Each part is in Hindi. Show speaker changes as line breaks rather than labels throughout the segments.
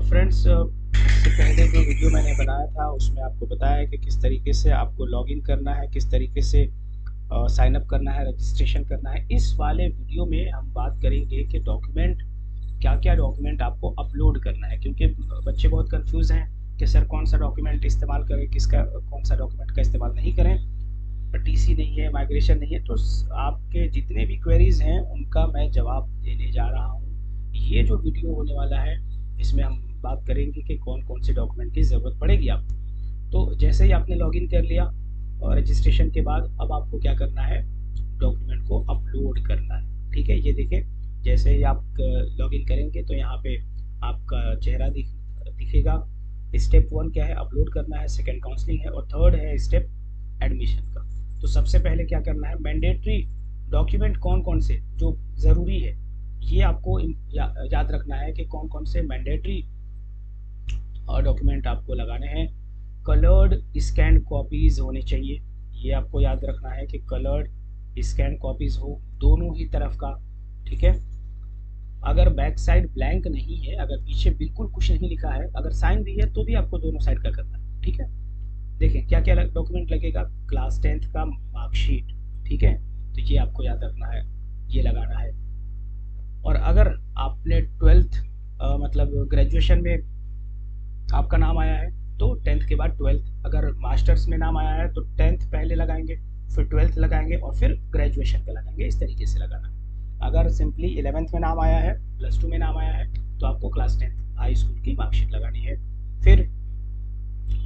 फ्रेंड्स, इससे पहले जो वीडियो मैंने बनाया था उसमें आपको बताया है कि किस तरीके से आपको लॉगिन करना है, किस तरीके से साइन अप करना है, रजिस्ट्रेशन करना है। इस वाले वीडियो में हम बात करेंगे कि डॉक्यूमेंट, क्या क्या डॉक्यूमेंट आपको अपलोड करना है, क्योंकि बच्चे बहुत कंफ्यूज हैं कि सर कौन सा डॉक्यूमेंट इस्तेमाल करें, किसका कौन सा डॉक्यूमेंट का इस्तेमाल नहीं करें। टीसी नहीं है, माइग्रेशन नहीं है, तो आपके जितने भी क्वेरीज हैं उनका मैं जवाब देने जा रहा हूँ। ये जो वीडियो होने वाला है इसमें हम बात करेंगे कि कौन कौन से डॉक्यूमेंट की ज़रूरत पड़ेगी आपको। तो जैसे ही आपने लॉगिन कर लिया और रजिस्ट्रेशन के बाद अब आपको क्या करना है, डॉक्यूमेंट को अपलोड करना है। ठीक है, ये देखिए, जैसे ही आप लॉगिन करेंगे तो यहाँ पे आपका चेहरा दिखेगा। स्टेप 1 क्या है, अपलोड करना है। सेकंड काउंसलिंग है और थर्ड है स्टेप एडमिशन का। तो सबसे पहले क्या करना है, मैंडेटरी डॉक्यूमेंट कौन कौन से जो ज़रूरी है ये आपको याद रखना है कि कौन कौन से मैंडेटरी डॉक्यूमेंट आपको लगाने हैं। कलर्ड स्कैन कॉपीज़ होने चाहिए, ये आपको याद रखना है कि कलर्ड स्कैन कॉपीज़ हो दोनों ही तरफ का। ठीक है, अगर बैक साइड ब्लैंक नहीं है, अगर पीछे बिल्कुल कुछ नहीं लिखा है, अगर साइन भी है तो भी आपको दोनों साइड का करना है। ठीक है, देखें क्या क्या डॉक्यूमेंट लगेगा। क्लास 10th का मार्कशीट, ठीक है, तो ये आपको याद रखना है, ये लगाना है। और अगर आपने 12th मतलब ग्रेजुएशन में आपका नाम आया है तो 10th के बाद 12th, अगर मास्टर्स में नाम आया है तो 10th पहले लगाएंगे, फिर 12th लगाएंगे और फिर ग्रेजुएशन का लगाएंगे। इस तरीके से लगाना है। अगर सिंपली 11th में नाम आया है, +2 में नाम आया है, तो आपको क्लास 10th हाई स्कूल की मार्कशीट लगानी है। फिर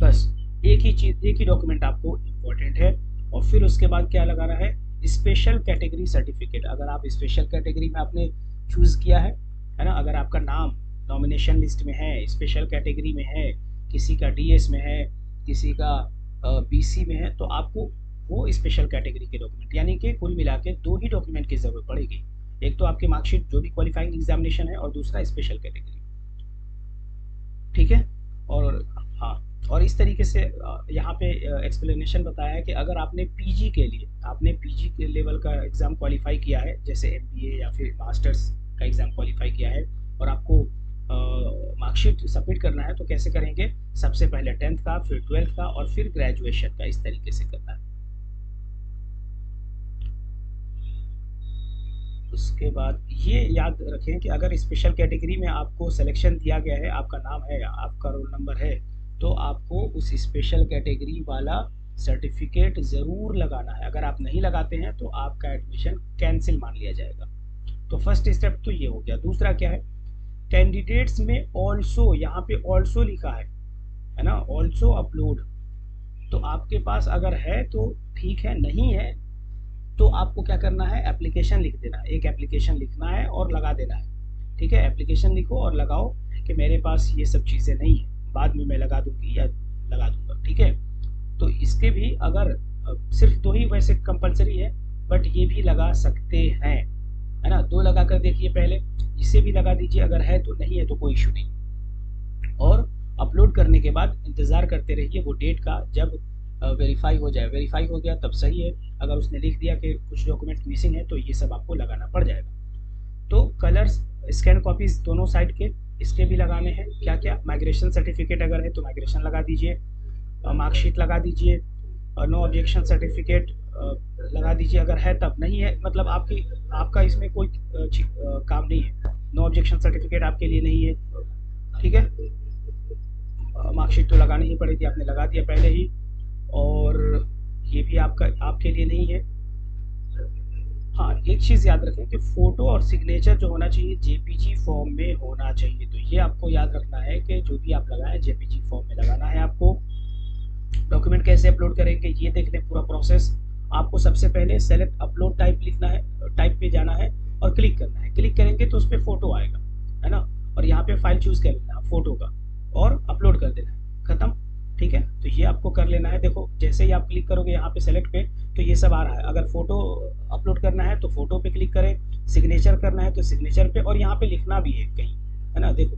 बस एक ही चीज़, एक ही डॉक्यूमेंट आपको इम्पोर्टेंट है। और फिर उसके बाद क्या लगाना है, स्पेशल कैटेगरी सर्टिफिकेट। अगर आप स्पेशल कैटेगरी में आपने चूज़ किया है ना, अगर आपका नाम नॉमिनेशन लिस्ट में है, स्पेशल कैटेगरी में है, किसी का डीएस में है, किसी का बीसी में है, तो आपको वो स्पेशल कैटेगरी के डॉक्यूमेंट, यानी कि कुल मिला के 2 ही डॉक्यूमेंट की ज़रूरत पड़ेगी। एक तो आपकी मार्कशीट जो भी क्वालिफाइंग एग्जामिनेशन है, और दूसरा स्पेशल कैटेगरी। ठीक है, और हाँ, और इस तरीके से यहाँ पे एक्सप्लेनेशन बताया है कि अगर आपने पीजी के लिए, आपने पीजी के लेवल का एग्ज़ाम क्वालिफाई किया है, जैसे एमबीए या फिर मास्टर्स का एग्ज़ाम क्वालिफाई किया है, और आपको मार्कशीट सबमिट करना है, तो कैसे करेंगे, सबसे पहले 10th का, फिर 12th का और फिर ग्रेजुएशन का, इस तरीके से करना है। उसके बाद ये याद रखें कि अगर स्पेशल कैटेगरी में आपको सिलेक्शन दिया गया है, आपका नाम है, आपका रोल नंबर है, तो आपको उस स्पेशल कैटेगरी वाला सर्टिफिकेट ज़रूर लगाना है। अगर आप नहीं लगाते हैं तो आपका एडमिशन कैंसिल मान लिया जाएगा। तो फर्स्ट स्टेप तो ये हो गया। दूसरा क्या है, कैंडिडेट्स में ऑल्सो, यहाँ पे ऑल्सो लिखा है ना, ऑल्सो अपलोड। तो आपके पास अगर है तो ठीक है, नहीं है तो आपको क्या करना है, एप्लीकेशन लिख देना है। एक एप्लीकेशन लिखना है और लगा देना है। ठीक है, एप्लीकेशन लिखो और लगाओ कि मेरे पास ये सब चीज़ें नहीं है, बाद में मैं लगा दूंगी या लगा दूंगा। ठीक है, तो इसके भी अगर सिर्फ 2 ही वैसे कंपलसरी है, बट ये भी लगा सकते हैं, है ना। 2 लगा कर देखिए पहले, इसे भी लगा दीजिए, अगर है तो, नहीं है तो कोई इशू नहीं। और अपलोड करने के बाद इंतज़ार करते रहिए वो डेट का, जब वेरीफाई हो जाए। वेरीफाई हो गया तब सही है, अगर उसने लिख दिया कि कुछ डॉक्यूमेंट मिसिंग है तो ये सब आपको लगाना पड़ जाएगा। तो कलर्स स्कैन कॉपीज दोनों साइड के, इसके भी लगाने हैं। क्या क्या, माइग्रेशन सर्टिफिकेट अगर है तो माइग्रेशन लगा दीजिए, मार्कशीट लगा दीजिए, नो ऑब्जेक्शन सर्टिफिकेट लगा दीजिए अगर है तब। नहीं है मतलब आपका इसमें कोई काम नहीं है, नो ऑब्जेक्शन सर्टिफिकेट आपके लिए नहीं है। ठीक है, मार्कशीट तो लगानी ही पड़ेगी, आपने लगा दिया पहले ही, और ये भी आपके लिए नहीं है। हाँ, एक चीज़ याद रखें कि फ़ोटो और सिग्नेचर जो होना चाहिए जेपीजी फॉर्म में होना चाहिए। तो ये आपको याद रखना है कि जो भी आप लगाएं जेपीजी फॉर्म में लगाना है आपको। डॉक्यूमेंट कैसे अपलोड करेंगे ये देख लें पूरा प्रोसेस। आपको सबसे पहले सेलेक्ट अपलोड टाइप लिखना है, टाइप पे जाना है और क्लिक करना है। क्लिक करेंगे तो उस पर फ़ोटो आएगा, है ना, और यहाँ पे फाइल चूज़ कर लेना है फ़ोटो का और अपलोड कर देना है, ख़त्म। ठीक है, तो ये आपको कर लेना है। देखो जैसे ही आप क्लिक करोगे यहाँ पे सेलेक्ट पे, तो ये सब आ रहा है। अगर फ़ोटो अपलोड करना है तो फ़ोटो पे क्लिक करें, सिग्नेचर करना है तो सिग्नेचर पे, और यहाँ पे लिखना भी है कहीं, है ना। देखो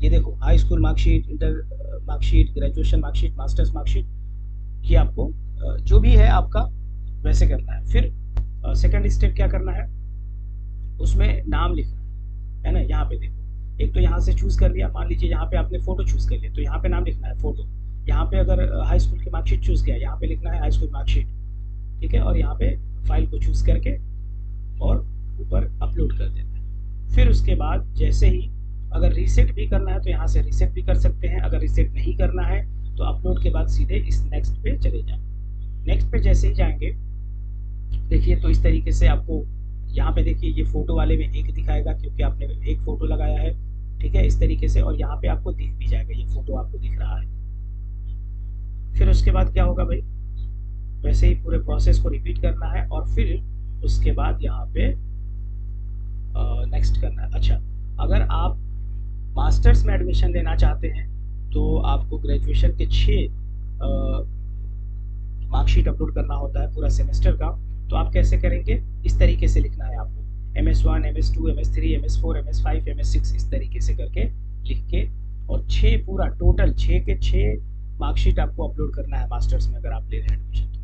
ये देखो, high school marksheet, inter marksheet, graduation marksheet, masters marksheet, ये आपको जो भी है आपका वैसे करना है। फिर सेकंड स्टेप क्या करना है, उसमें नाम लिखना है ना। यहाँ पे देखो एक तो यहाँ से चूज़ कर लिया, मान लीजिए यहाँ पे आपने फ़ोटो चूज़ कर लिया, तो यहाँ पे नाम लिखना है फ़ोटो। यहाँ पे अगर हाई स्कूल की मार्कशीट चूज़ किया, यहाँ पे लिखना है हाई स्कूल मार्कशीट, ठीक है। और यहाँ पे फाइल को चूज़ करके और ऊपर अपलोड कर देना है। फिर उसके बाद जैसे ही अगर रीसेट भी करना है तो यहाँ से रीसेट भी कर सकते हैं। अगर रीसेट नहीं करना है तो अपलोड के बाद सीधे इस नेक्स्ट पे चले जाएं। नेक्स्ट पे जैसे ही जाएंगे, देखिए तो इस तरीके से आपको यहाँ पे देखिए ये फोटो वाले में एक दिखाएगा क्योंकि आपने एक फोटो लगाया है, ठीक है, इस तरीके से। और यहाँ पे आपको दिख भी जाएगा, ये फोटो आपको दिख रहा है। फिर उसके बाद क्या होगा भाई, वैसे ही पूरे प्रोसेस को रिपीट करना है और फिर उसके बाद यहाँ पे नेक्स्ट करना है। अच्छा, अगर आप मास्टर्स में एडमिशन लेना चाहते हैं तो आपको ग्रेजुएशन के 6 मार्कशीट अपलोड करना होता है पूरा सेमेस्टर का। तो आप कैसे करेंगे, इस तरीके से लिखना है आपको MS1, MS2, MS3, MS4, MS5, MS6 इस तरीके से करके लिख के, और 6 पूरा टोटल 6 के 6 मार्कशीट आपको अपलोड करना है मास्टर्स में अगर आप ले रहे हैं एडमिशन तो।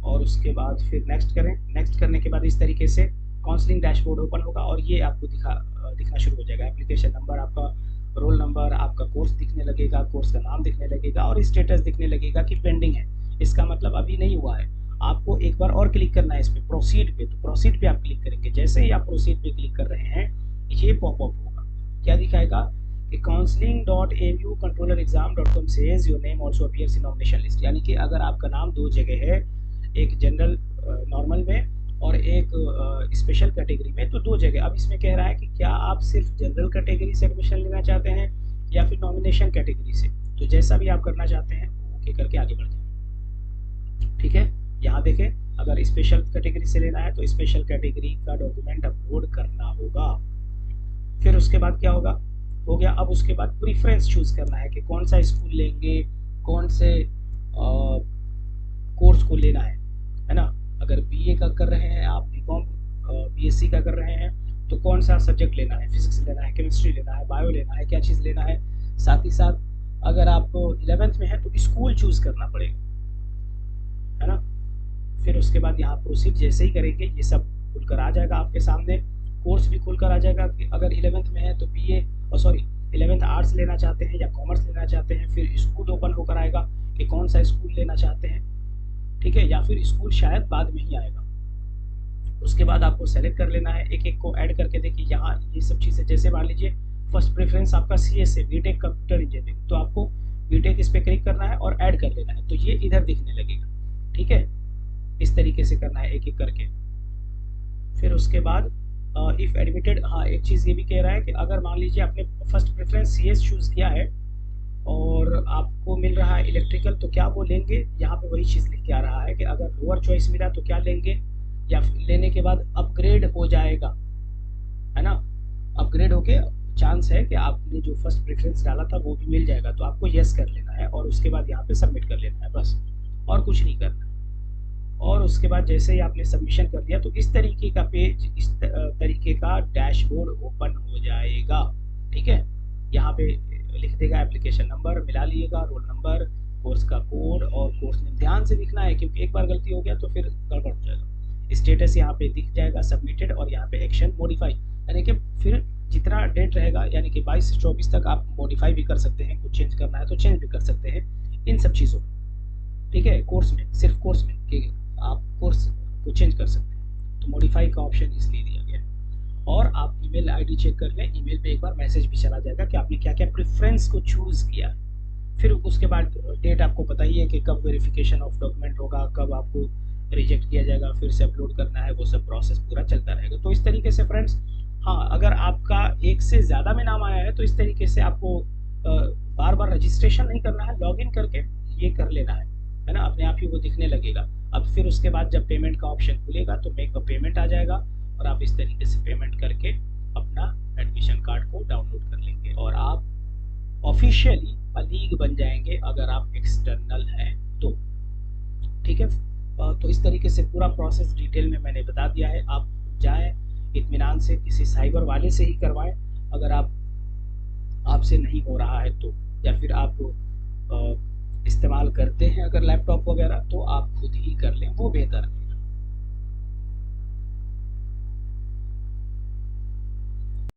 और उसके बाद फिर नेक्स्ट करें। नेक्स्ट करने के बाद इस तरीके से काउंसलिंग डैशबोर्ड ओपन होगा और ये आपको दिखना शुरू हो जाएगा। एप्लीकेशन नंबर, आपका रोल नंबर, आपका कोर्स दिखने लगेगा, कोर्स का नाम दिखने लगेगा और स्टेटस दिखने लगेगा कि पेंडिंग है। इसका मतलब अभी नहीं हुआ है। आपको एक बार और क्लिक करना है इस पर, प्रोसीड पे। तो प्रोसीड पे आप क्लिक करेंगे। जैसे ही आप प्रोसीड पे क्लिक कर रहे हैं, ये पॉपअप होगा। क्या दिखाएगा कि counseling.amucontrollerexam.com says your name also appears in nomination list। यानी कि अगर आपका नाम 2 जगह है, एक जनरल नॉर्मल में और एक स्पेशल कैटेगरी में, तो 2 जगह। अब इसमें कह रहा है कि क्या आप सिर्फ जनरल कैटेगरी से एडमिशन लेना चाहते हैं या फिर नॉमिनेशन कैटेगरी से। तो जैसा भी आप करना चाहते हैं ओके करके आगे बढ़ जाए, ठीक है। यहाँ देखें, अगर स्पेशल कैटेगरी से लेना है तो स्पेशल कैटेगरी का डॉक्यूमेंट अपलोड करना होगा। फिर उसके बाद क्या होगा, हो गया। अब उसके बाद प्रीफरेंस चूज करना है कि कौन सा स्कूल लेंगे, कौन से कोर्स को लेना है ना। अगर बीए का कर रहे हैं आप, बीकॉम बीएससी का कर रहे हैं, तो कौन सा सब्जेक्ट लेना है, फिजिक्स लेना है, केमिस्ट्री लेना है, बायो लेना है, क्या चीज़ लेना है। साथ ही साथ अगर आप 11th में है तो स्कूल चूज करना पड़ेगा, है ना। फिर उसके बाद यहाँ प्रोसीड जैसे ही करेंगे ये सब खुलकर आ जाएगा आपके सामने। कोर्स भी खुलकर आ जाएगा कि अगर 11th में है तो बीए 11th आर्ट्स लेना चाहते हैं या कॉमर्स लेना चाहते हैं। फिर स्कूल ओपन होकर आएगा कि कौन सा स्कूल लेना चाहते हैं, ठीक है, या फिर स्कूल शायद बाद में ही आएगा। उसके बाद आपको सेलेक्ट कर लेना है, एक एक को ऐड करके। देखिए यहाँ ये सब चीज़ें, जैसे मान लीजिए फर्स्ट प्रेफरेंस आपका CS है, बीटेक कंप्यूटर इंजीनियरिंग, तो आपको बीटेक इस पर क्लिक करना है और ऐड कर लेना है, तो ये इधर दिखने लगेगा, ठीक है। इस तरीके से करना है एक एक करके। फिर उसके बाद इफ़ एडमिटेड, हाँ एक चीज़ ये भी कह रहा है कि अगर मान लीजिए आपने फर्स्ट प्रेफरेंस CS चूज़ किया है और आपको मिल रहा है इलेक्ट्रिकल, तो क्या वो लेंगे। यहाँ पे वही चीज़ लिख के आ रहा है कि अगर लोअर चॉइस मिला तो क्या लेंगे, या लेने के बाद अपग्रेड हो जाएगा, है ना। अपग्रेड होके चांस है कि आपने जो फर्स्ट प्रेफरेंस डाला था वो भी मिल जाएगा। तो आपको यस कर लेना है और उसके बाद यहाँ पे सबमिट कर लेना है, बस और कुछ नहीं करना है। और उसके बाद जैसे ही आपने सबमिशन कर दिया तो इस तरीके का पेज, इस तरीके का डैशबोर्ड ओपन हो जाएगा, ठीक है। यहाँ पे लिख देगा एप्लीकेशन नंबर, मिला लिएगा रोल नंबर, कोर्स का कोड और कोर्स नेम। ध्यान से लिखना है क्योंकि एक बार गलती हो गया तो फिर गड़बड़ हो जाएगा। स्टेटस यहाँ पे दिख जाएगा सबमिटेड, और यहाँ पे एक्शन मॉडिफाई, यानी कि फिर जितना डेट रहेगा, यानी कि 22 से 24 तक आप मॉडिफाई भी कर सकते हैं, कुछ चेंज करना है तो चेंज भी कर सकते हैं इन सब चीज़ों में, ठीक है। कोर्स में, सिर्फ कोर्स में कि आप कोर्स को चेंज कर सकते हैं, तो मॉडिफाई का ऑप्शन इसलिए दिया गया है। और आप ईमेल आईडी चेक कर लें, ईमेल पे एक बार मैसेज भी चला जाएगा कि आपने क्या क्या प्रेफरेंस को चूज़ किया है। फिर उसके बाद डेट आपको पता ही है कि कब वेरिफिकेशन ऑफ डॉक्यूमेंट होगा, कब आपको रिजेक्ट किया जाएगा, फिर से अपलोड करना है, वो सब प्रोसेस पूरा चलता रहेगा। तो इस तरीके से फ्रेंड्स, हाँ अगर आपका एक से ज़्यादा में नाम आया है तो इस तरीके से आपको बार बार रजिस्ट्रेशन नहीं करना है, लॉगिन करके ये कर लेना है ना, अपने आप ही वो दिखने लगेगा। अब फिर उसके बाद जब पेमेंट का ऑप्शन खुलेगा तो मेक अ पेमेंट आ जाएगा और आप इस तरीके से पेमेंट करके अपना एडमिशन कार्ड को डाउनलोड कर लेंगे और आप ऑफिशियली लीग बन जाएंगे अगर आप एक्सटर्नल हैं तो, ठीक है। तो इस तरीके से पूरा प्रोसेस डिटेल में मैंने बता दिया है। आप जाएं इत्मीनान से, किसी साइबर वाले से ही करवाएं अगर आपसे नहीं हो रहा है तो, या फिर आप इस्तेमाल करते हैं अगर लैपटॉप वगैरह, तो आप खुद ही कर लें, वो बेहतर है।